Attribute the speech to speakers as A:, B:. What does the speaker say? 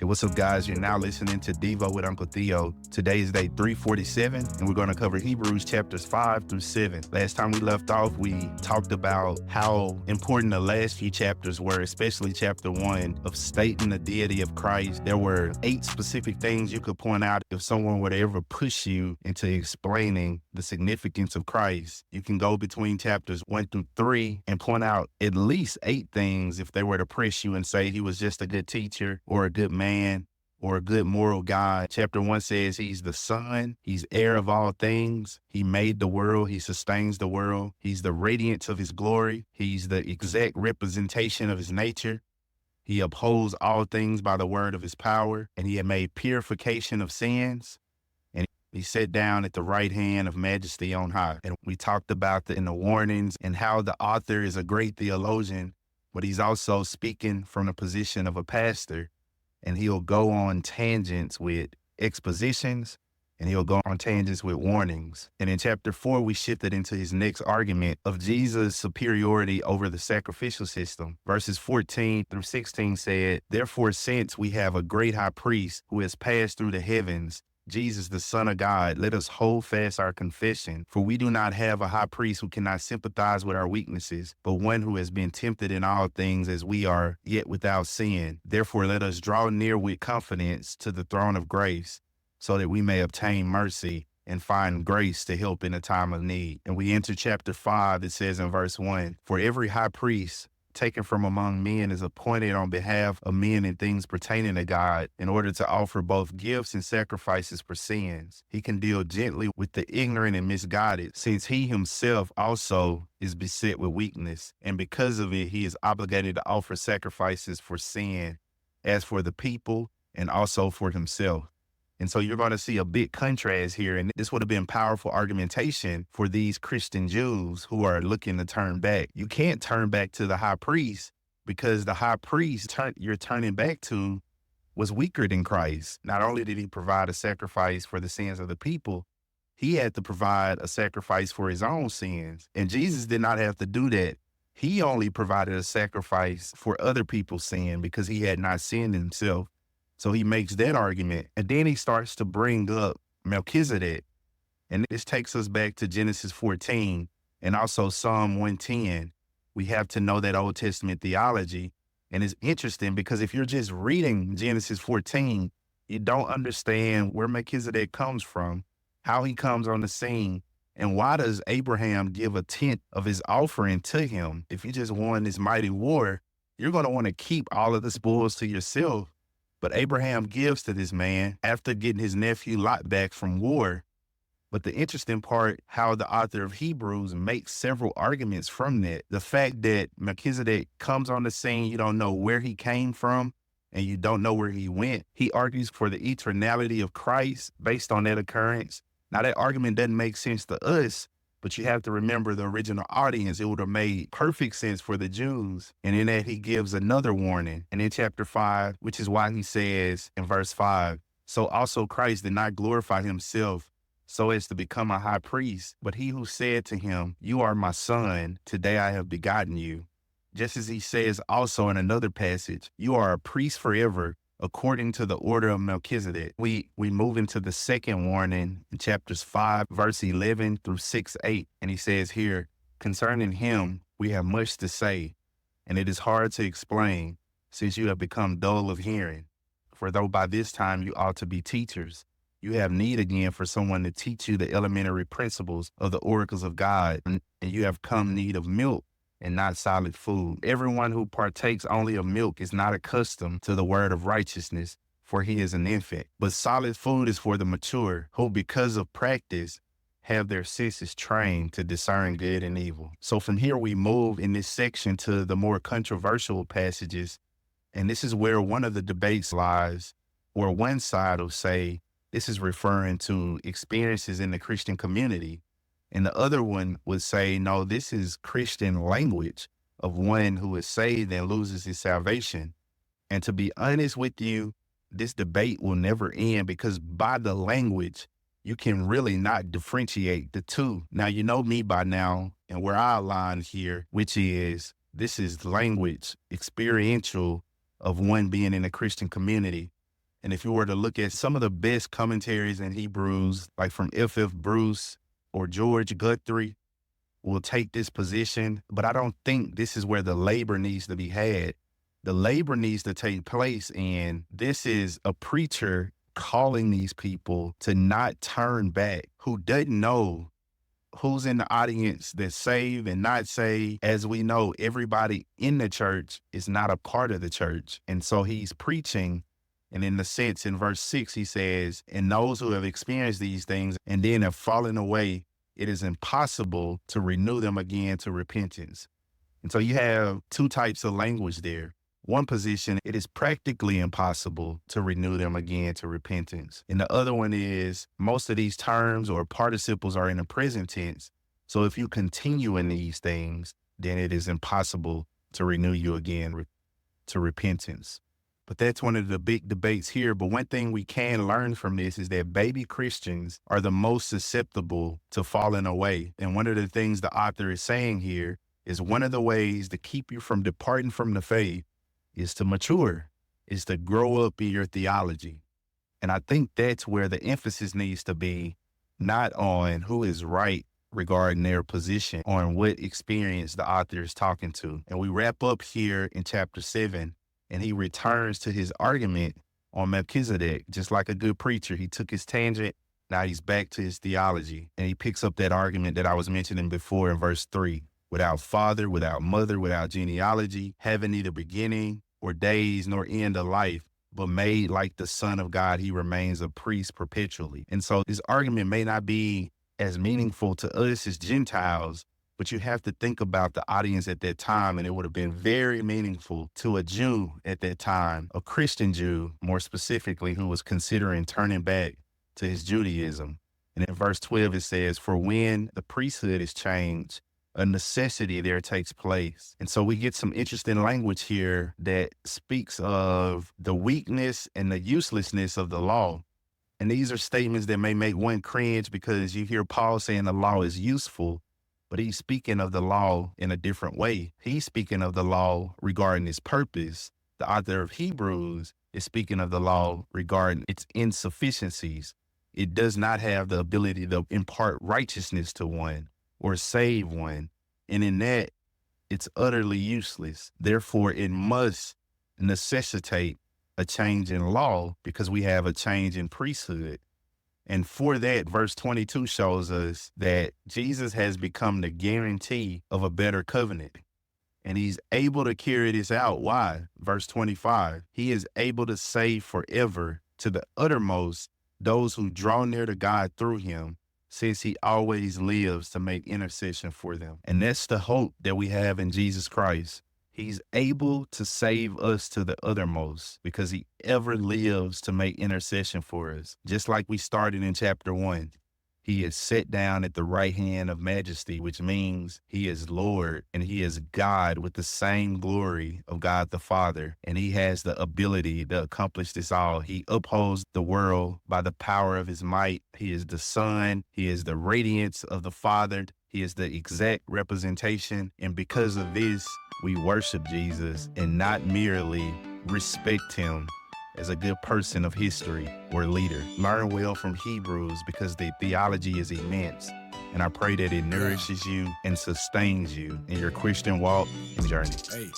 A: What's up, guys? You're now listening to Devo with Uncle Theo. Today is day 347, and we're going to cover Hebrews chapters 5 through 7. Last time we left off, we talked about how important the last few chapters were, especially chapter 1 of stating the deity of Christ. There were 8 specific things you could point out if someone were to ever push you into explaining the significance of Christ. You can go between chapters 1 through 3 and point out at least 8 things if they were to press you and say he was just a good teacher or a good man or a good moral guy. Chapter 1 says he's the Son, he's heir of all things, he made the world, he sustains the world, he's the radiance of his glory, he's the exact representation of his nature, he upholds all things by the word of his power, and he had made purification of sins, and he sat down at the right hand of majesty on high. And we talked about in the warnings and how the author is a great theologian, but he's also speaking from the position of a pastor. And he'll go on tangents with expositions, and he'll go on tangents with warnings. And in chapter 4, we shifted into his next argument of Jesus' superiority over the sacrificial system. Verses 14 through 16 said, "Therefore, since we have a great high priest who has passed through the heavens, Jesus, the Son of God, let us hold fast our confession. For we do not have a high priest who cannot sympathize with our weaknesses, but one who has been tempted in all things as we are, yet without sin. Therefore, let us draw near with confidence to the throne of grace, so that we may obtain mercy and find grace to help in a time of need." And we enter chapter 5. It says in verse 1, "For every high priest taken from among men is appointed on behalf of men in things pertaining to God, in order to offer both gifts and sacrifices for sins. He can deal gently with the ignorant and misguided, since he himself also is beset with weakness, and because of it he is obligated to offer sacrifices for sin, as for the people and also for himself." And so you're going to see a big contrast here. And this would have been powerful argumentation for these Christian Jews who are looking to turn back. You can't turn back to the high priest, because the high priest you're turning back to was weaker than Christ. Not only did he provide a sacrifice for the sins of the people, he had to provide a sacrifice for his own sins. And Jesus did not have to do that. He only provided a sacrifice for other people's sin because he had not sinned himself. So he makes that argument, and then he starts to bring up Melchizedek. And this takes us back to Genesis 14 and also Psalm 110. We have to know that Old Testament theology. And it's interesting because if you're just reading Genesis 14, you don't understand where Melchizedek comes from, how he comes on the scene, and why does Abraham give a tenth of his offering to him? If you just won this mighty war, you're going to want to keep all of the spoils to yourself. But Abraham gives to this man after getting his nephew Lot back from war. But the interesting part, how the author of Hebrews makes several arguments from that. The fact that Melchizedek comes on the scene, you don't know where he came from, and you don't know where he went. He argues for the eternality of Christ based on that occurrence. Now, that argument doesn't make sense to us, but you have to remember the original audience. It would have made perfect sense for the Jews. And in that, he gives another warning. And in chapter 5, which is why he says in verse 5, "So also Christ did not glorify himself so as to become a high priest, but he who said to him, 'You are my son, today I have begotten you.' Just as he says also in another passage, 'You are a priest forever, according to the order of Melchizedek.'" We move into the second warning in chapters 5, verse 11 through 6:8. And he says here, "Concerning him, we have much to say, and it is hard to explain, since you have become dull of hearing. For though by this time you ought to be teachers, you have need again for someone to teach you the elementary principles of the oracles of God, and you have come need of milk and not solid food. Everyone who partakes only of milk is not accustomed to the word of righteousness, for he is an infant. But solid food is for the mature, who because of practice have their senses trained to discern good and evil." So from here we move in this section to the more controversial passages. And this is where one of the debates lies, where one side will say this is referring to experiences in the Christian community. And the other one would say, no, this is Christian language of one who is saved and loses his salvation. And to be honest with you, this debate will never end, because by the language, you can really not differentiate the two. Now, you know me by now, and where I align here, which is this is language, experiential, of one being in a Christian community. And if you were to look at some of the best commentaries in Hebrews, like from F.F. Bruce or George Guthrie, will take this position, but I don't think this is where the labor needs to be had. The labor needs to take place, and this is a preacher calling these people to not turn back, who doesn't know who's in the audience that's saved and not saved. As we know, everybody in the church is not a part of the church. And so he's preaching, and in the sense, in verse 6, he says, and those who have experienced these things and then have fallen away, it is impossible to renew them again to repentance. And so you have two types of language there. One position, it is practically impossible to renew them again to repentance. And the other one is most of these terms or participles are in the present tense. So if you continue in these things, then it is impossible to renew you again to repentance. But that's one of the big debates here. But one thing we can learn from this is that baby Christians are the most susceptible to falling away. And one of the things the author is saying here is one of the ways to keep you from departing from the faith is to mature, is to grow up in your theology. And I think that's where the emphasis needs to be, not on who is right regarding their position, on what experience the author is talking to. And we wrap up here in chapter 7. And he returns to his argument on Melchizedek. Just like a good preacher, he took his tangent. Now he's back to his theology. And he picks up that argument that I was mentioning before in verse 3. Without father, without mother, without genealogy, having neither beginning or days nor end of life, but made like the Son of God, he remains a priest perpetually. And so this argument may not be as meaningful to us as Gentiles, but you have to think about the audience at that time, and it would have been very meaningful to a Jew at that time, a Christian Jew, more specifically, who was considering turning back to his Judaism. And in verse 12, it says, for when the priesthood is changed, a necessity there takes place. And so we get some interesting language here that speaks of the weakness and the uselessness of the law. And these are statements that may make one cringe because you hear Paul saying the law is useful, but he's speaking of the law in a different way. He's speaking of the law regarding its purpose. The author of Hebrews is speaking of the law regarding its insufficiencies. It does not have the ability to impart righteousness to one or save one. And in that, it's utterly useless. Therefore, it must necessitate a change in law because we have a change in priesthood. And for that, verse 22 shows us that Jesus has become the guarantee of a better covenant. And he's able to carry this out. Why? Verse 25, he is able to save forever to the uttermost those who draw near to God through him, since he always lives to make intercession for them. And that's the hope that we have in Jesus Christ. He's able to save us to the uttermost because he ever lives to make intercession for us. Just like we started in chapter 1, he is set down at the right hand of majesty, which means he is Lord and he is God with the same glory of God the Father. And he has the ability to accomplish this all. He upholds the world by the power of his might. He is the Son. He is the radiance of the Father. He is the exact representation. And because of this, we worship Jesus and not merely respect him as a good person of history or leader. Learn well from Hebrews because the theology is immense. And I pray that it nourishes you and sustains you in your Christian walk and journey. Hey.